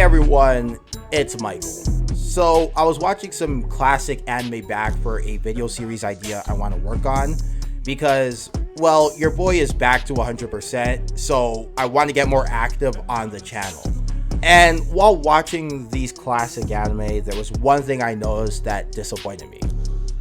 Hey everyone, it's Michael. So I was watching some classic anime back for a video series idea I want to work on because, well, your boy is back to 100%, so I want to get more active on the channel. And while watching these classic anime, there was one thing I noticed that disappointed me.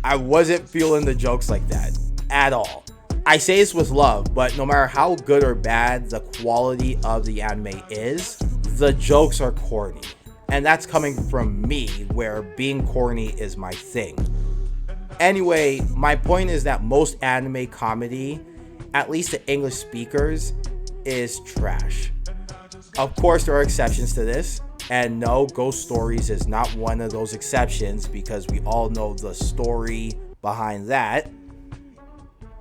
I wasn't feeling the jokes like that at all. I say this with love, but no matter how good or bad the quality of the anime is, the jokes are corny. And that's coming from me, where being corny is my thing. Anyway, my point is that most anime comedy, at least the English speakers, is trash. Of course, there are exceptions to this, and no, Ghost Stories is not one of those exceptions because we all know the story behind that.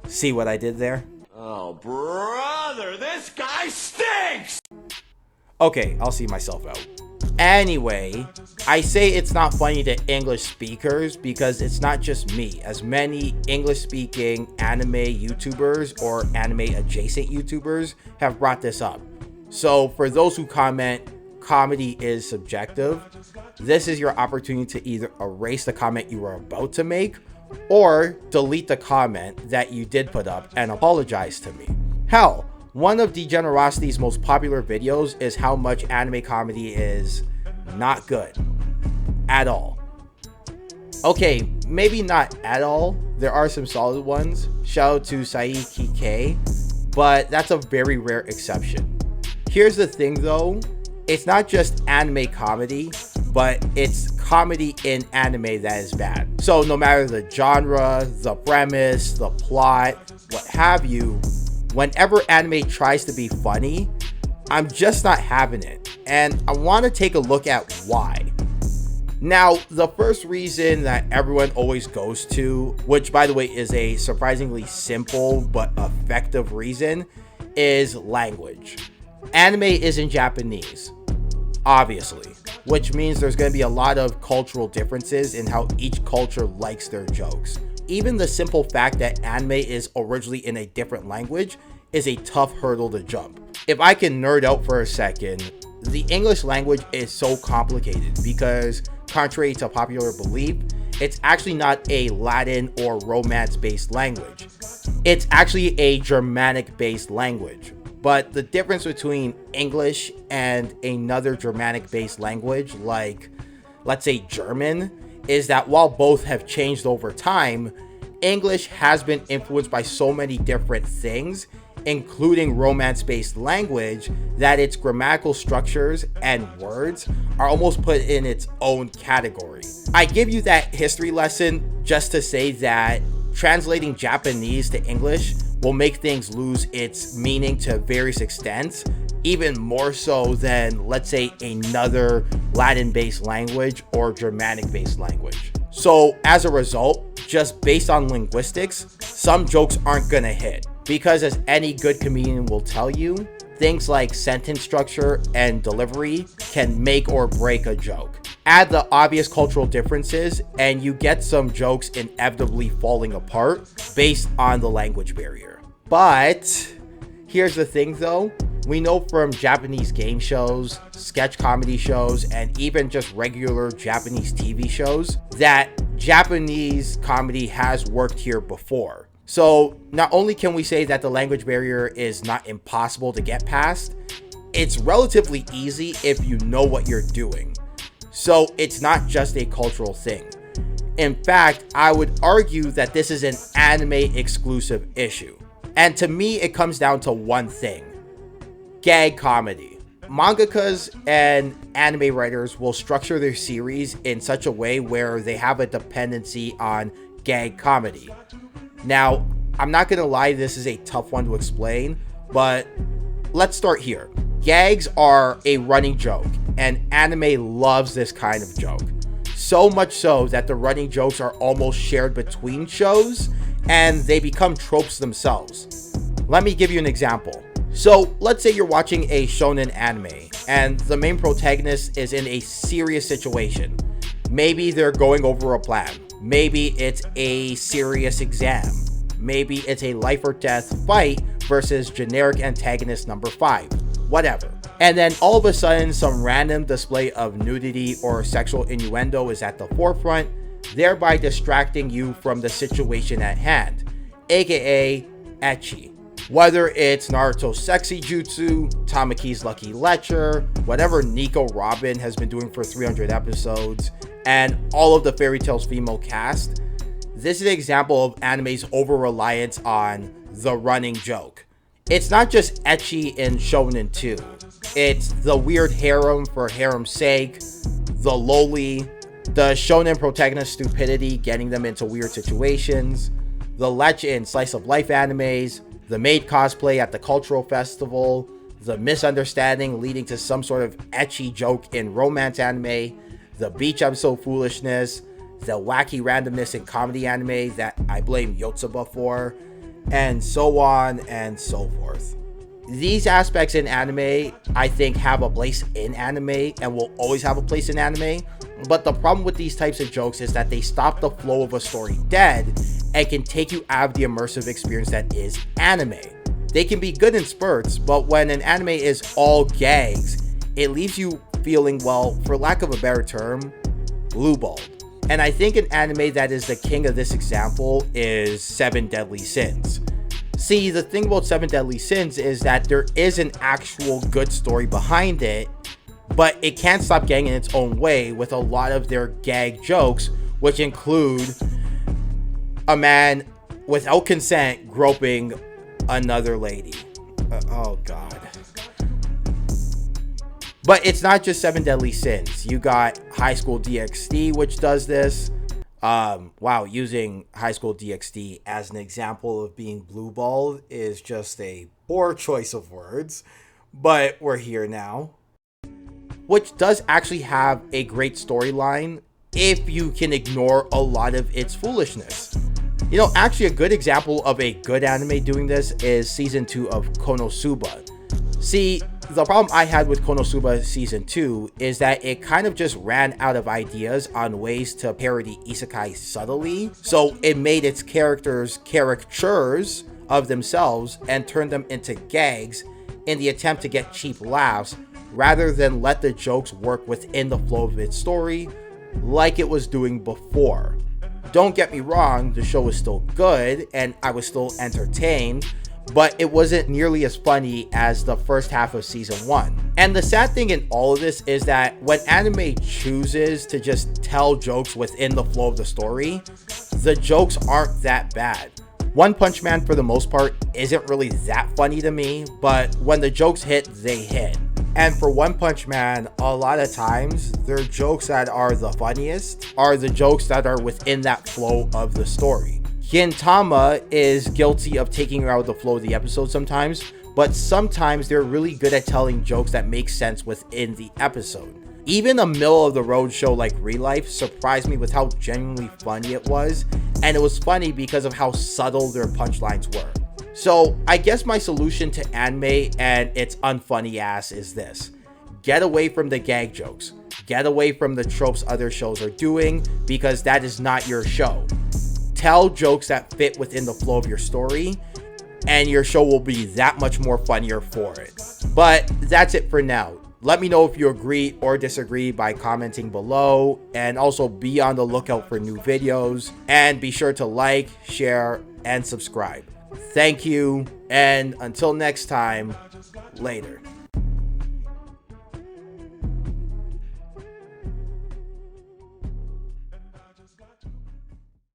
See what I did there? Oh, brother, this guy stinks! Okay, I'll see myself out. Anyway, I say it's not funny to English speakers because it's not just me, as many English-speaking anime YouTubers or anime-adjacent YouTubers have brought this up. So for those who comment, comedy is subjective, this is your opportunity to either erase the comment you were about to make or delete the comment that you did put up and apologize to me. Hell, one of Degenerosity's most popular videos is how much anime comedy is not good at all. Okay, maybe not at all. There are some solid ones. Shout out to Saiki K, but that's a very rare exception. Here's the thing though, it's not just anime comedy, but it's comedy in anime that is bad. So no matter the genre, the premise, the plot, what have you, whenever anime tries to be funny, I'm just not having it. And I want to take a look at why. Now, the first reason that everyone always goes to, which by the way is a surprisingly simple but effective reason, is language. Anime is in Japanese, obviously, which means there's going to be a lot of cultural differences in how each culture likes their jokes. Even the simple fact that anime is originally in a different language is a tough hurdle to jump. If I can nerd out for a second, the English language is so complicated because, contrary to popular belief, it's actually not a Latin or Romance-based language. It's actually a Germanic-based language. But the difference between English and another Germanic-based language, like, let's say German, is that while both have changed over time, English has been influenced by so many different things, including Romance-based language, that its grammatical structures and words are almost put in its own category. I give you that history lesson just to say that translating Japanese to English will make things lose its meaning to various extents, even more so than, let's say, another Latin-based language or Germanic-based language. So as a result, just based on linguistics, some jokes aren't gonna hit. Because as any good comedian will tell you, things like sentence structure and delivery can make or break a joke. Add the obvious cultural differences and you get some jokes inevitably falling apart based on the language barrier. But here's the thing though, we know from Japanese game shows, sketch comedy shows, and even just regular Japanese TV shows that Japanese comedy has worked here before. So not only can we say that the language barrier is not impossible to get past, it's relatively easy if you know what you're doing. So it's not just a cultural thing. In fact, I would argue that this is an anime exclusive issue. And to me, it comes down to one thing: gag comedy. Mangakas and anime writers will structure their series in such a way where they have a dependency on gag comedy. Now, I'm not gonna lie, this is a tough one to explain, but let's start here. Gags are a running joke, and anime loves this kind of joke. So much so that the running jokes are almost shared between shows, and they become tropes themselves. Let me give you an example. So let's say you're watching a shonen anime, and the main protagonist is in a serious situation. Maybe they're going over a plan. Maybe it's a serious exam. Maybe it's a life or death fight versus generic antagonist number 5. Whatever. And then all of a sudden, some random display of nudity or sexual innuendo is at the forefront, thereby distracting you from the situation at hand, aka ecchi. Whether it's Naruto's sexy jutsu, Tamaki's lucky lecture, whatever Nico Robin has been doing for 300 episodes, and all of the Fairy Tail's female cast, this is an example of anime's over-reliance on the running joke. It's not just ecchi in Shonen 2. It's the weird harem for harem's sake, the loli, the shonen protagonist stupidity getting them into weird situations, the lech in slice of life animes, the maid cosplay at the cultural festival, the misunderstanding leading to some sort of ecchi joke in romance anime, the beach episode foolishness, the wacky randomness in comedy anime that I blame Yotsuba for, and so on and so forth. These aspects in anime, I think, have a place in anime and will always have a place in anime, but the problem with these types of jokes is that they stop the flow of a story dead and can take you out of the immersive experience that is anime. They can be good in spurts, but when an anime is all gags, it leaves you feeling, well, for lack of a better term, blue-balled. And I think an anime that is the king of this example is Seven Deadly Sins. See, the thing about Seven Deadly Sins is that there is an actual good story behind it, but it can't stop gagging in its own way with a lot of their gag jokes, which include a man without consent groping another lady. Oh god. But it's not just Seven Deadly Sins. You got High School DxD, which does this. Wow, using High School DxD as an example of being blue-balled is just a poor choice of words, but we're here now. Which does actually have a great storyline if you can ignore a lot of its foolishness. You know, actually a good example of a good anime doing this is season 2 of Konosuba. See, the problem I had with Konosuba season 2 is that it kind of just ran out of ideas on ways to parody isekai subtly, so it made its characters caricatures of themselves and turned them into gags in the attempt to get cheap laughs rather than let the jokes work within the flow of its story like it was doing before. Don't get me wrong, the show was still good and I was still entertained, but it wasn't nearly as funny as the first half of season 1. And the sad thing in all of this is that when anime chooses to just tell jokes within the flow of the story, the jokes aren't that bad. One Punch Man, for the most part, isn't really that funny to me, but when the jokes hit, they hit. And for One Punch Man, a lot of times, their jokes that are the funniest are the jokes that are within that flow of the story. Gintama is guilty of taking you out of the flow of the episode sometimes, but sometimes they're really good at telling jokes that make sense within the episode. Even a middle-of-the-road show like Real Life surprised me with how genuinely funny it was, and it was funny because of how subtle their punchlines were. So I guess my solution to anime and its unfunny ass is this: get away from the gag jokes. Get away from the tropes other shows are doing, because that is not your show. Tell jokes that fit within the flow of your story, and your show will be that much more funnier for it. But that's it for now. Let me know if you agree or disagree by commenting below, and also be on the lookout for new videos, and be sure to like, share, and subscribe. Thank you, and until next time, later.